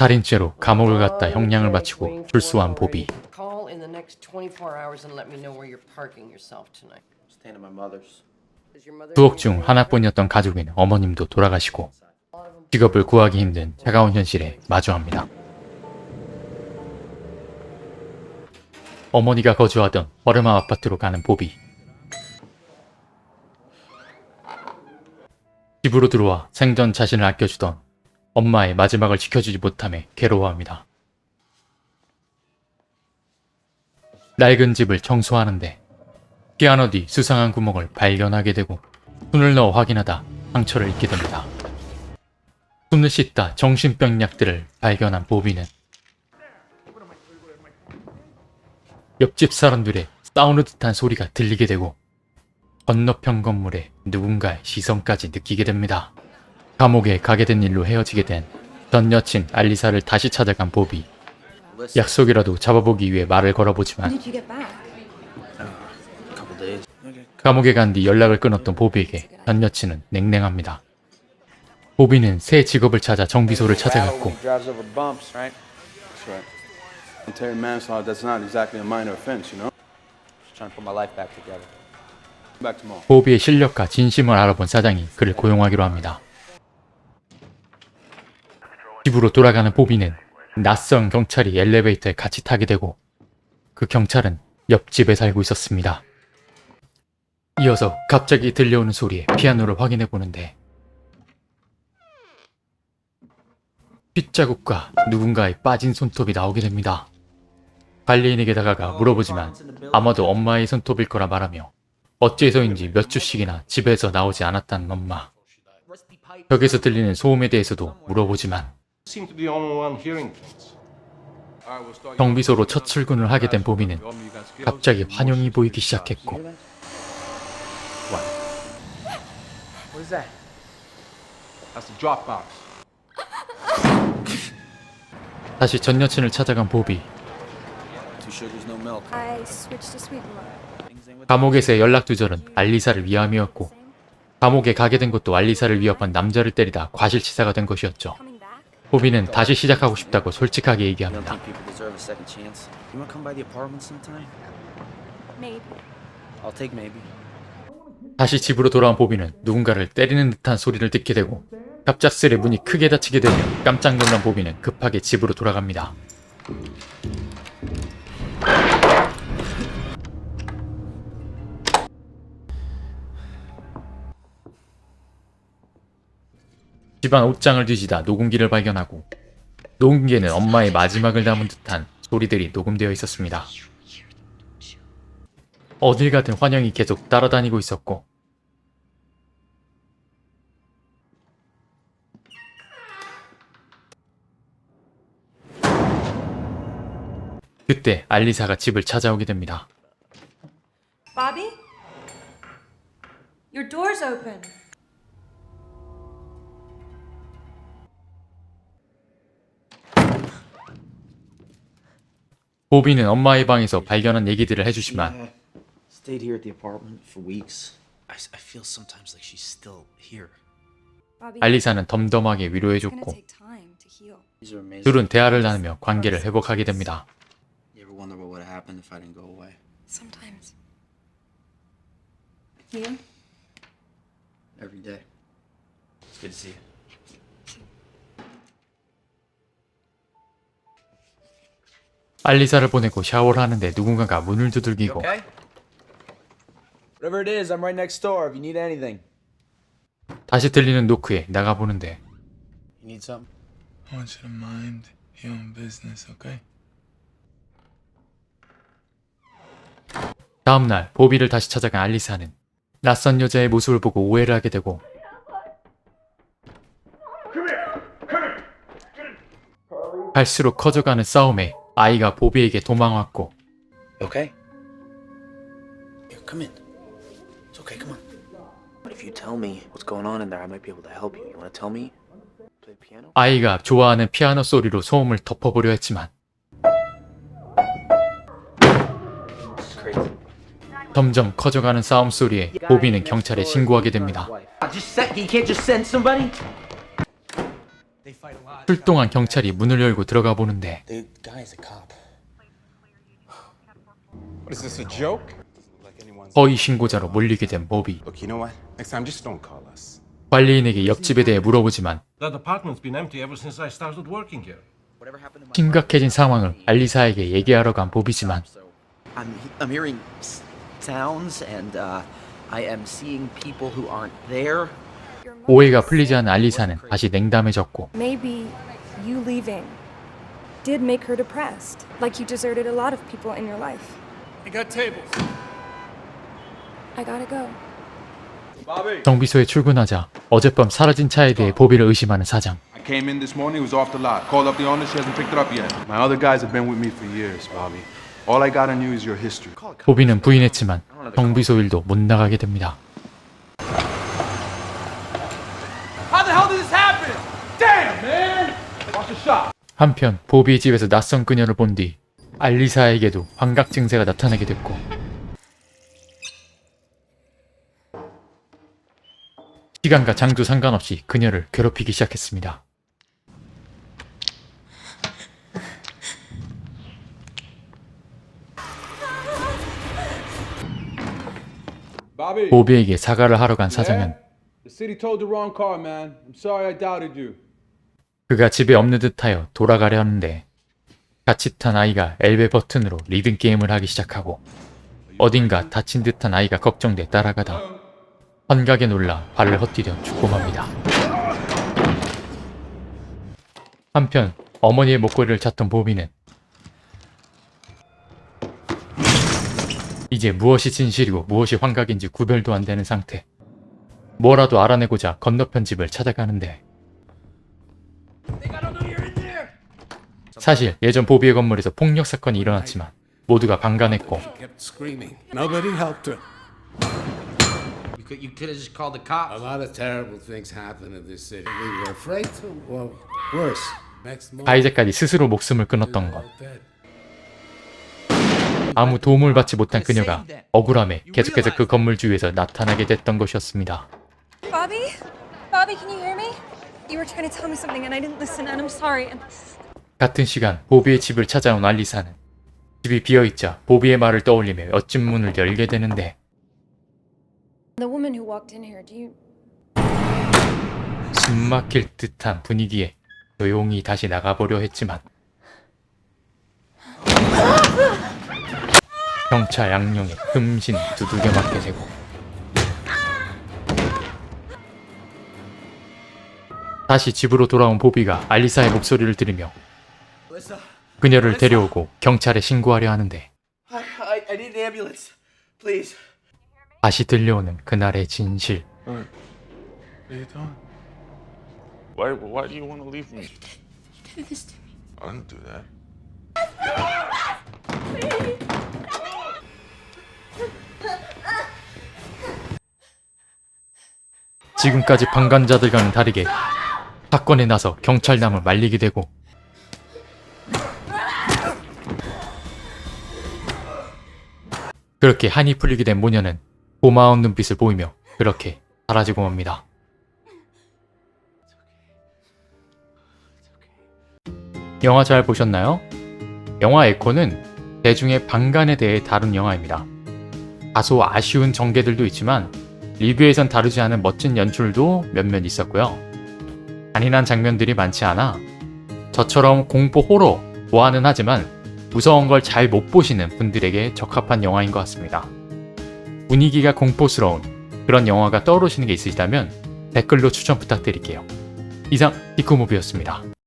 살인죄로 감옥을 갔다 형량을 마치고 출소한 보비. Call in the next 24 hours and let me know where you're parking yourself tonight. Staying at my mother's. Is your mother 부엌 중 하나뿐이었던 가족인 어머님도 돌아가시고 직업을 구하기 힘든 차가운 현실에 마주합니다. 어머니가 거주하던 허름한 아파트로 가는 보비. 집으로 들어와 생전 자신을 아껴주던 엄마의 마지막을 지켜주지 못함에 괴로워합니다. 낡은 집을 청소하는데 피아노 뒤 수상한 구멍을 발견하게 되고 손을 넣어 확인하다 상처를 입게 됩니다. 숨을 씻다 정신병 약들을 발견한 보비는 옆집 사람들의 싸우는 듯한 소리가 들리게 되고 건너편 건물에 누군가의 시선까지 느끼게 됩니다. 감옥에 가게 된 일로 헤어지게 된 전 여친 알리사를 다시 찾아간 보비. 약속이라도 잡아보기 위해 말을 걸어보지만 A couple days. 감옥에 간 뒤 연락을 끊었던 보비에게 전 여친은 냉랭합니다. 보비는 새 직업을 찾아 정비소를 찾아갔고 Drives over bumps, right? That's right. Voluntary manslaughter, that's not exactly a minor offense, you know? Just trying to put my life back together. Back tomorrow. 보비의 실력과 진심을 알아본 사장이 그를 고용하기로 합니다. 집으로 돌아가는 보비는 낯선 경찰이 엘리베이터에 같이 타게 되고 그 경찰은 옆집에 살고 있었습니다. 이어서 갑자기 들려오는 소리에 피아노를 확인해 보는데 핏자국과 누군가의 빠진 손톱이 나오게 됩니다. 관리인에게 다가가 물어보지만 아마도 엄마의 손톱일 거라 말하며 어째서인지 몇 주씩이나 집에서 나오지 않았다는 엄마. 벽에서 들리는 소음에 대해서도 물어보지만 Seem to be the only one hearing things. 정비소로 첫 출근을 하게 된 보비는 갑자기 환영이 보이기 시작했고 What is that? That's the Dropbox. 다시 전 여친을 찾아간 보비. Two sugars, no milk. I switched to sweet milk. 감옥에서의 연락 두절은 알리사를 위함이었고 감옥에 가게 된 것도 알리사를 위협한 남자를 때리다 과실치사가 된 것이었죠. Coming back? 보비는 다시 시작하고 싶다고 솔직하게 You don't 얘기합니다. think people deserve a second chance? You wanna come by the apartment sometime? Maybe. I'll take maybe. 다시 집으로 돌아온 보비는 누군가를 때리는 듯한 소리를 듣게 되고 갑작스레 문이 크게 닫히게 되며 깜짝 놀란 보비는 급하게 집으로 돌아갑니다. 집안 옷장을 뒤지다 녹음기를 발견하고 녹음기에는 엄마의 마지막을 담은 듯한 소리들이 녹음되어 있었습니다. 어딜 가든 환영이 계속 따라다니고 있었고 그때 알리사가 집을 찾아오게 됩니다. Bobby? Your door's open. 보비는 엄마의 방에서 발견한 얘기들을 해주지만 Stayed here at the apartment for weeks. I feel sometimes like she's still here. Bobby, 알리사는 덤덤하게 it's gonna 위로해줬고 take time to heal. These are amazing. 둘은 대화를 나누며 관계를 회복하게 됩니다. You ever wonder what would have happened if I didn't go away? Sometimes. You? Every day. It's good to see you. 알리사를 보내고 샤워를 하는데 누군가가 문을 두들기고 Okay? Whatever it is, I'm right next door if you need anything. 다시 들리는 노크에 나가보는데 You need something? I want you to mind your own business, okay? 다음날 보비를 다시 찾아간 알리사는 낯선 여자의 모습을 보고 오해를 하게 되고 갈수록 커져가는 싸움에 아이가 보비에게 도망왔고 Okay. Here, come in. It's okay, come on. But if you tell me what's going on in there, I might be able to help you. You wanna tell me? Play the piano? 아이가 좋아하는 피아노 소리로 소음을 덮어보려 했지만 It's crazy. 점점 커져가는 싸움 소리에 보비는 경찰에 신고하게 됩니다. You can't just send somebody? 출동한 경찰이 문을 열고 들어가 보는데 The guy's a cop. What is this, a joke? 허위 신고자로 몰리게 된 보비. Look, you know what? Next time, just don't call us. 관리인에게 옆집에 대해 물어보지만 That apartment's been empty ever since I started working here. 심각해진 상황을 알리사에게 얘기하러 간 보비지만 I'm hearing sounds and I am seeing people who aren't there. 오해가 풀리지 않은 알리사는 다시 냉담해졌고 Maybe you leaving did make her depressed. Like you deserted a lot of people in your life. I got tables. I gotta go. Bobby! 정비소에 출근하자 어젯밤 사라진 차에 대해 보비를 의심하는 사장. I came in this morning, it was off the lot. Called up the owner, she hasn't picked it up yet. My other guys have been with me for years, Bobby. All I got on you is your history. 보비는 부인했지만 정비소 일도 못 나가게 됩니다. How the hell did this happen? Damn, man! Watch the shot! 한편 보비의 집에서 낯선 그녀를 본 뒤 알리사에게도 환각 증세가 나타나게 됐고 시간과 장소 상관없이 그녀를 괴롭히기 시작했습니다. Bobby! 보비에게 사과를 하러 간 사장은 The city told the wrong car, man. I'm sorry I doubted you. 그가 집에 없는 듯하여 돌아가려 하는데 같이 탄 아이가 엘베 버튼으로 리듬 게임을 하기 시작하고 어딘가 다친 듯한 아이가 걱정돼 따라가다 환각에 놀라 발을 헛디뎌 죽고 맙니다. 한편 어머니의 목걸이를 찾던 보비는 이제 무엇이 진실이고 무엇이 환각인지 구별도 안 되는 상태. 뭐라도 알아내고자 건너편 집을 찾아가는데 사실 예전 보비의 건물에서 폭력 사건이 일어났지만 모두가 방관했고 Nobody helped her. You could have just called the cops. A lot of terrible things happen in this city. We were afraid to. Well, worse. Next morning, 가해자까지 스스로 목숨을 끊었던 것. dead. 아무 도움을 받지 못한 그녀가 억울함에 계속해서 그 건물 주위에서 나타나게 됐던 것이었습니다. Bobby? Bobby, can you hear me? You were trying to tell me something and I didn't listen and I'm sorry. 같은 시간 보비의 집을 찾아온 알리사는 집이 비어있자 보비의 말을 떠올리며 옆집 문을 열게 되는데 The woman who walked in here, do you... 숨막힐 듯한 분위기에 조용히 다시 나가보려 했지만 경찰 양용에 흠신 두들겨 맞게 되고 다시 집으로 돌아온 보비가 알리사의 목소리를 들으며 그녀를 데려오고 경찰에 신고하려 하는데 I need an ambulance, please. 다시 들려오는 그날의 진실. What are you doing? Why do you want to leave me? You did this to me. I didn't do that. 지금까지 방관자들과는 다르게 사건에 나서 경찰남을 말리게 되고 그렇게 한이 풀리게 된 모녀는 고마운 눈빛을 보이며 그렇게 사라지고 맙니다. 영화 잘 보셨나요? 영화 에코는 대중의 방간에 대해 다룬 영화입니다. 다소 아쉬운 전개들도 있지만 리뷰에선 다루지 않은 멋진 연출도 몇몇 있었고요. 잔인한 장면들이 많지 않아 저처럼 공포 호러 좋아는 하지만 무서운 걸 잘 못 보시는 분들에게 적합한 영화인 것 같습니다. 분위기가 공포스러운 그런 영화가 떠오르시는 게 있으시다면 댓글로 추천 부탁드릴게요. 이상 디코무비였습니다.